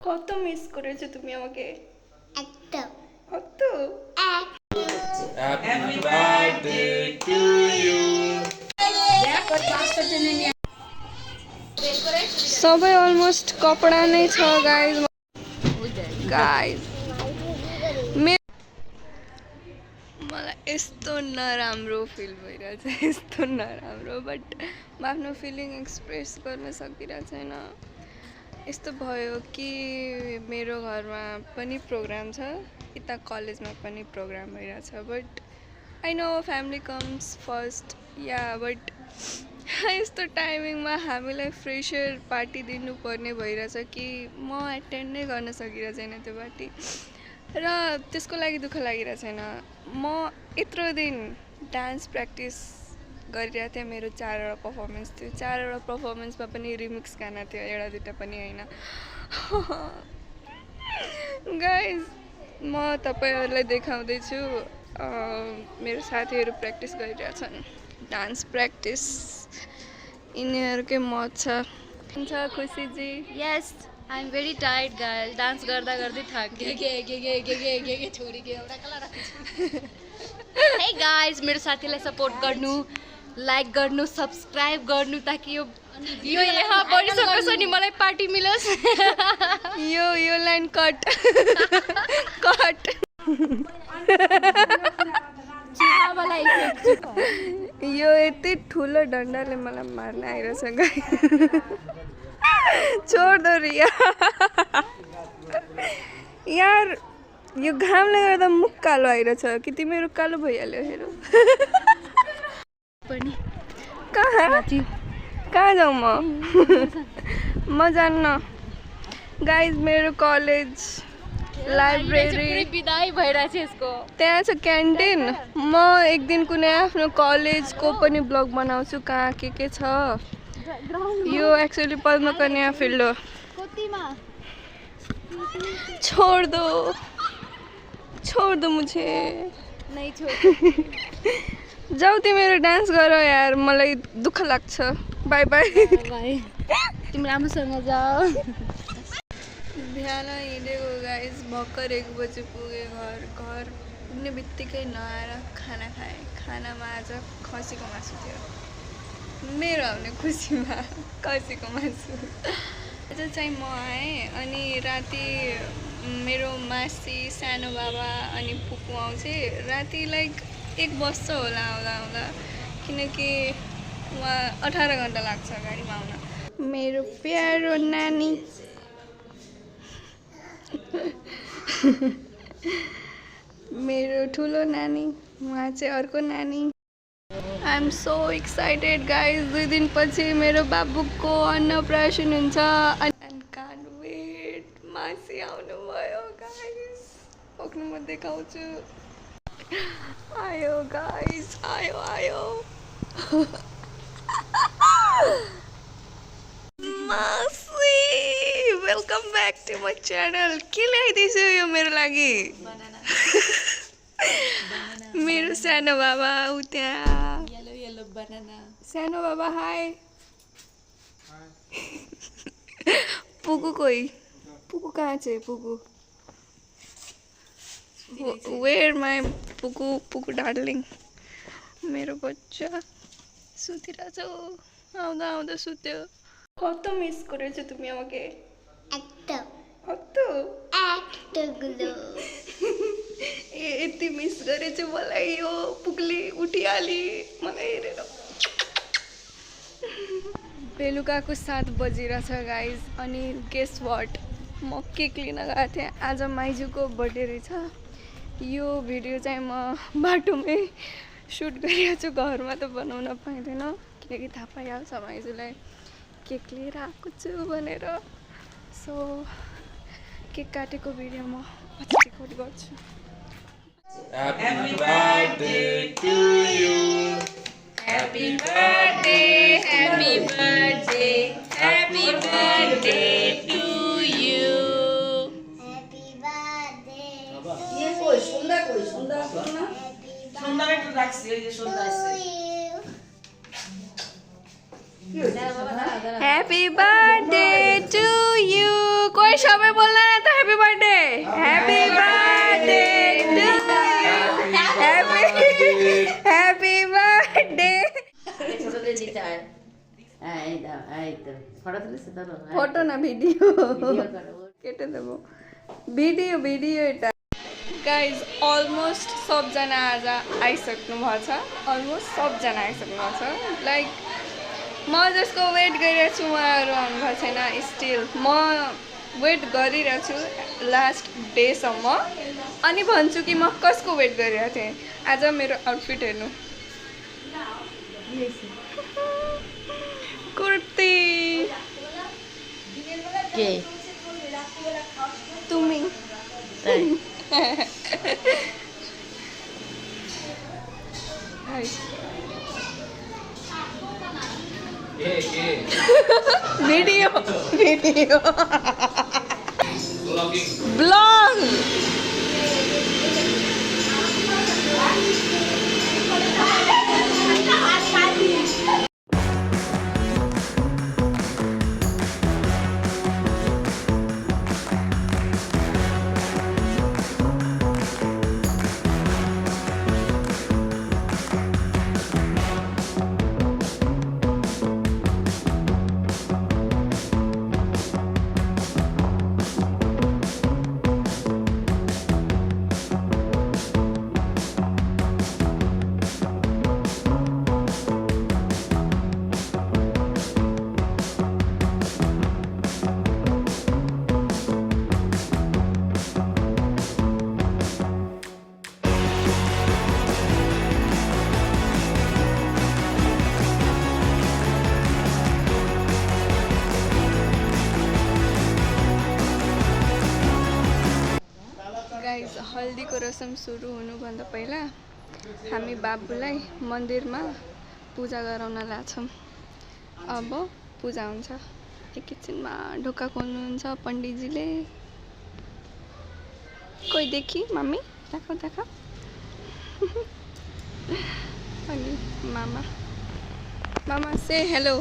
কত মিস করেছো তুমি আমাকে? একটা কত? Happy birthday to you. सबै अलमोस्ट कपडा नै छ गाइज गाइज मलाई यस्तो नराम्रो फिल भइरहेछ यस्तो नराम्रो बट म आफ्नो फिलिङ एक्सप्रेस गर्न सकिरहेको छैन। यस्तो भयो कि मेरो घरमा पनि प्रोग्राम छ, यता कलेजमा पनि प्रोग्राम भइरहेछ but I know family comes first yeah but यस्तो टाइमिङमा हामीलाई फ्रेसर पार्टी दिनुपर्ने भइरहेछ कि म एटेन्ड नै गर्न सकिरहेको छैन त्यो पार्टी र त्यसको लागि दुःख लागिरहेको छैन। म यत्रो दिन डान्स प्र्याक्टिस गरिरहेको थिएँ, मेरो 4वटा पर्फर्मेन्स थियो, 4वटा पर्फर्मेन्समा पनि रिमिक्स गाना थियो, एउटा दुइटा पनि होइन। गाइज म तपाईँहरूलाई देखाउँदैछु मेरो साथीहरू प्र्याक्टिस गरिरहेछन् डान्स प्र्याक्टिस, यिनीहरूकै मत छ खुसीजी। Yes I am very tired guys, dance गर्दा गर्दै थाके। हे गाइस मेरो साथीलाई सपोर्ट गर्नु, लाइक गर्नु, सब्सक्राइब गर्नु ताकि यो यहाँ बढिसकोस् अनि मलाई पार्टी मिलोस्। यो लाइन कट कट। यो यति ठुलो डन्डाले मलाई मार्न आइरहेछ गाई। छोड दो रिया यार, यो घामले गर्दा मुख कालो आइरहेछ कि तिमीहरू कालो भइहाल्यो हेर। कहाँ जाउँ म जान्न गाइज। मेरो कलेज लाइब्रेरी बिदाई भइरहेछ यसको, त्यहाँ छ क्यान्टिन। म एक दिन कुनै आफ्नो कलेजको पनि ब्लग बनाउँछु कहाँ के छ। यो एक्चुअली पद्मकन्या फिल्ड हो। छोड़ दो मुझे नहीं छोड़। जाऊ तिमीहरू डान्स गर यार, मलाई दुःख लाग्छ। बाई बाई बाई, तिमी राम्रोसँग जाऊ। बिहान हिँडेको गाइज, भर्खर 1 बजे पुगेँ घर पुग्ने बित्तिकै नआएर खाना खाएँ। खानामा आज खसीको मासु थियो, मेरो आउने खुसीमा खसीको मासु। आज चाहिँ म आएँ अनि राति मेरो मासी, सानो बाबा अनि फुपू आउँथे। राति लाइक 1 बज्छ होला आउँदा किनकि वहाँ 18 घन्टा लाग्छ गाडीमा आउन। मेरो प्यारो नानी मेरो ठुलो नानी, उहाँ चाहिँ अर्को नानी। I am so excited guys. 2 दिनपछि मेरो बाबुको अन्नप्राशन हुन्छ एन्ड कान्ट वेट। मासी आउनुभयो गाइज, पक्नु म देखाउँछु। आयो गाइज, आयो मासी, welcome back to my channel. के ल्याइदिएछु यो मेरो लागि? मेरो सानो बाबा उ त्यहाँ, येलो बनाना। सानो बाबा हाई। पुगु कोही? पुगु कहाँ छ? पुगु वेयर माई पुगु डार्लिङ। मेरो बच्चा सुतिरहेछ, आउँदा सुत्यो। कत मिस गरेछौ তুমি আমাকে? একটা কত? একটা গুলো यति मिस गरेछु मलाई। यो पुगली उठिहाली मलाई हेरेर। बेलुकाको 7 बजिरहेछ गाइज अनि गेस वाट, म केक लिन गएको थिएँ। आज माइजूको बर्थडे रहेछ। यो भिडियो चाहिँ म बाटोमै सुट गरिरहेको छु, घरमा त बनाउन पाइँदैन किनकि थाहा पाइहाल्छ माइजूलाई केक लिएर आएको छु भनेर। सो केक काटेको भिडियो म पछि रेकर्ड गर्छु। Happy birthday to you. Happy birthday, happy birthday, happy birthday to you. Happy birthday ये कोई सुंदर ना सुंदर एक राखसी ये सुंदर से हैप्पी बर्थडे टू यू। कोई सबै बोल बोल्दैन त happy birthday happy birthday happy birthday photo ना भिडियो केटे देबो भिडियो एटा गाइज अलमोस्ट सबजना आज आइसक्नु भएको छ अलमोस्ट सबजना आइसक्नु भएको छ लाइक म जसको वेट गरिरहेको छु उहाँहरू आउनुभएको छैन स्टिल म वेट गरिरहेको छु लास्ट डेसम्म अनि भन्छु कि म कसको वेट गरिरहेको थिएँ आज मेरो आउटफिट हेर्नु कुर्ती तुमी भिडियो ब्लॉग गाइज हल्दीको रसम सुरु हुनुभन्दा पहिला हामी बाबुलाई मन्दिरमा पूजा गराउन लाग्छौँ अब पूजा हुन्छ एकैछिनमा ढोका खोल्नुहुन्छ पण्डितजीले कोही देखि मम्मी देखाऊ अनि मामा से हेलो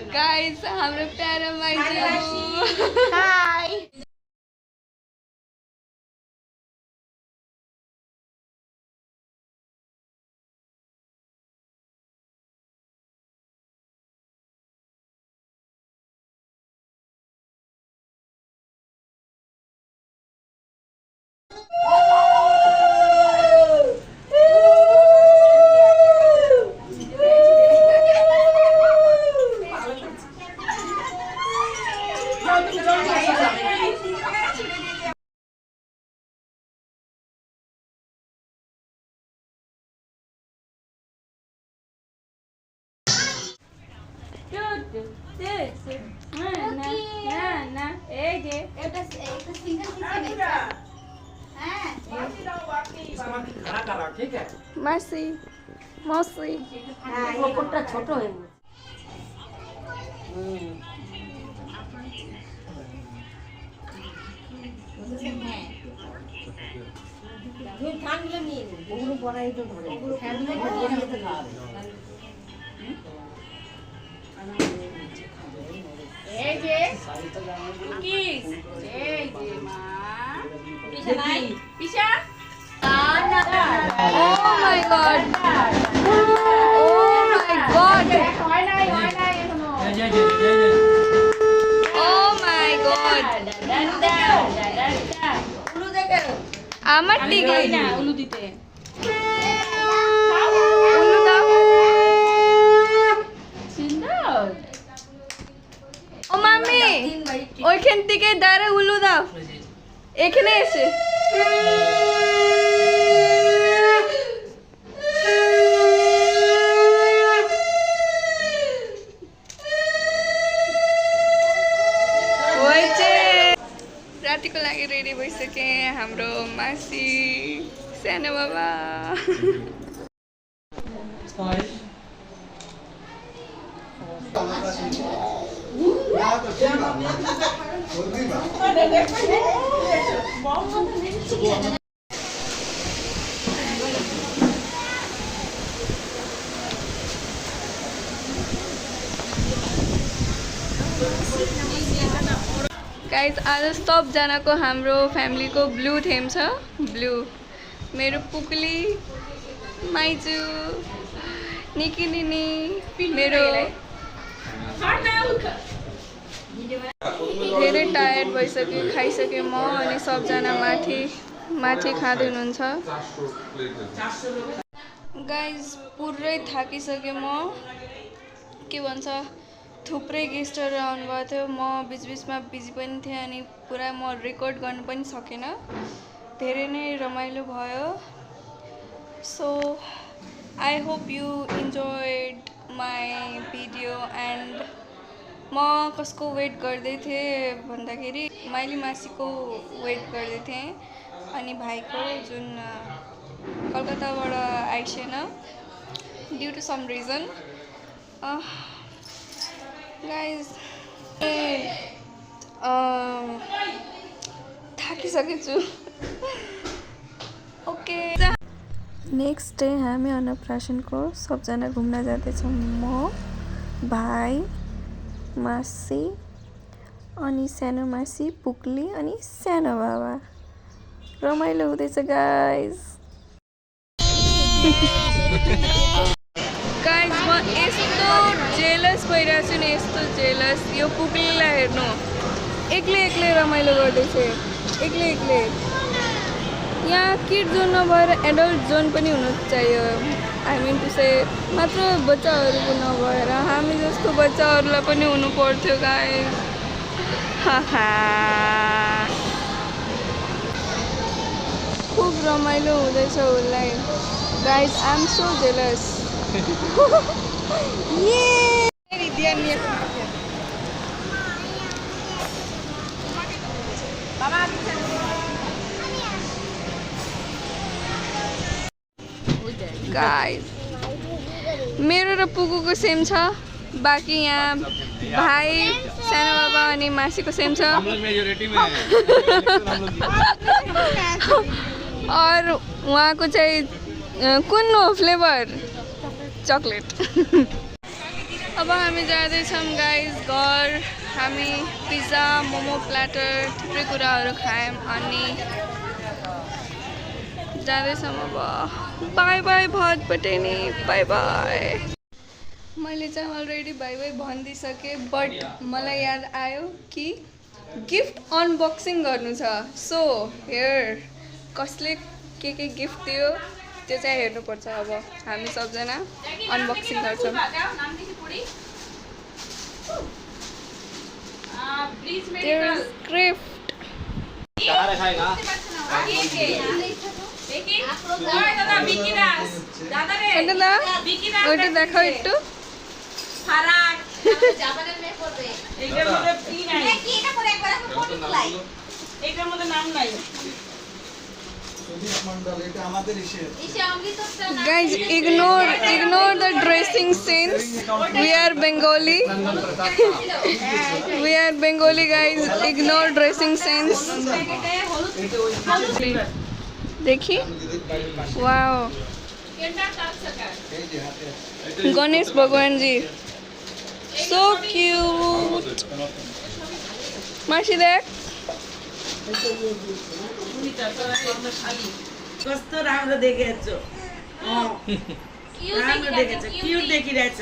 गाइस हाम्रो प्यारो माइजू हाय मासी मौसी वो पुट्टा छोटो है वो Oh my god. Oh my god. Oh my god. আমার টিকে না উলু দিতে উলু দাও সুন্দর ও মামি ওইখান থেকে দাঁড়া উলু দাও এখানে এসে रातिको लागि रेडी भइसके हाम्रो मासी सानो बाबा गाइज आज सबजनाको हाम्रो फ्यामिलीको ब्लू थेम छ ब्लू मेरो पुक्ली माइजू निकी निनी मेरो धेरै टायर्ड भइसक्यो खाइसकेँ म अनि सबजना माथि खाँदै हुनुहुन्छ गाइज पुरै थाकिसकेँ म के भन्छ थुप्रै गेस्टहरू आउनुभएको थियो म बिचबिचमा बिजी पनि थिएँ अनि पुरा म रेकर्ड गर्नु पनि सकेन धेरै नै रमाइलो भयो so I hope you enjoyed my video and म कसको वेट गर्दै थिएँ भन्दाखेरि माइली मासीको वेट गर्दै थिएँ अनि भाइको जुन कलकत्ताबाट आइसेन due to some reason guys थाकिसकेको छु ओके नेक्स्ट डे हामी अन्नप्राशनको सबजना घुम्न जाँदैछौँ म भाइ मासी अनि सानो मासी पुक्ली अनि सानो बाबा रमाइलो हुँदैछ गाइज गाइज म यस्तो जेलस भइरहेको छु नि यस्तो जेलस यो पुक्लीलाई हेर्नु एक्लै रमाइलो गर्दैछ एक्लै यहाँ किड जोन नभएर एडल्ट जोन पनि हुनु चाहियो आई मिन टु से मात्र बच्चाहरूको नभएर हामी जस्तो बच्चाहरूलाई पनि हुनु पर्थ्यो गाइज खुब रमाइलो हुँदैछ उसलाई guys I am so jealous guys मेरो र पुगुको सेम छ बाँकी यहाँ भाइ सानो बाबा अनि मासीको सेम छ और उहाँको चाहिँ कुन हो फ्लेभर चकलेट अब हामी जाँदैछौँ गाइज घर हामी पिज्जा मोमो प्ल्याटर थुप्रै कुराहरू खायौँ अनि जाँदैछौँ अब बाई बाई भटपटेनी बाई बाई मैले चाहिँ अलरेडी बाई बाई भनिदिइसकेँ बट मलाई याद आयो कि गिफ्ट अनबक्सिङ गर्नु छ सो हेयर कसले के गिफ्ट दियो त्यो चाहिँ हेर्नुपर्छ अब हामी सबजना अनबक्सिङ गर्छौँ क्रिफ्ट ওইটা দেখাও একটু Guys, ignore the dressing sense. We are Bengali. We are Bengali guys. Ignore dressing sense. देखिए वाओ गणेश भगवान जी सो क्यूट मासी देख कस्तो राम्रो देखेछ राम्रो देखेछ cute देखिरहेछ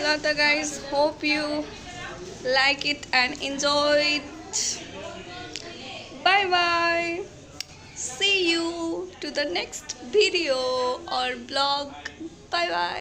Lata guys, hope you like it and enjoy it. Bye bye. See you to the next video or blog. Bye bye.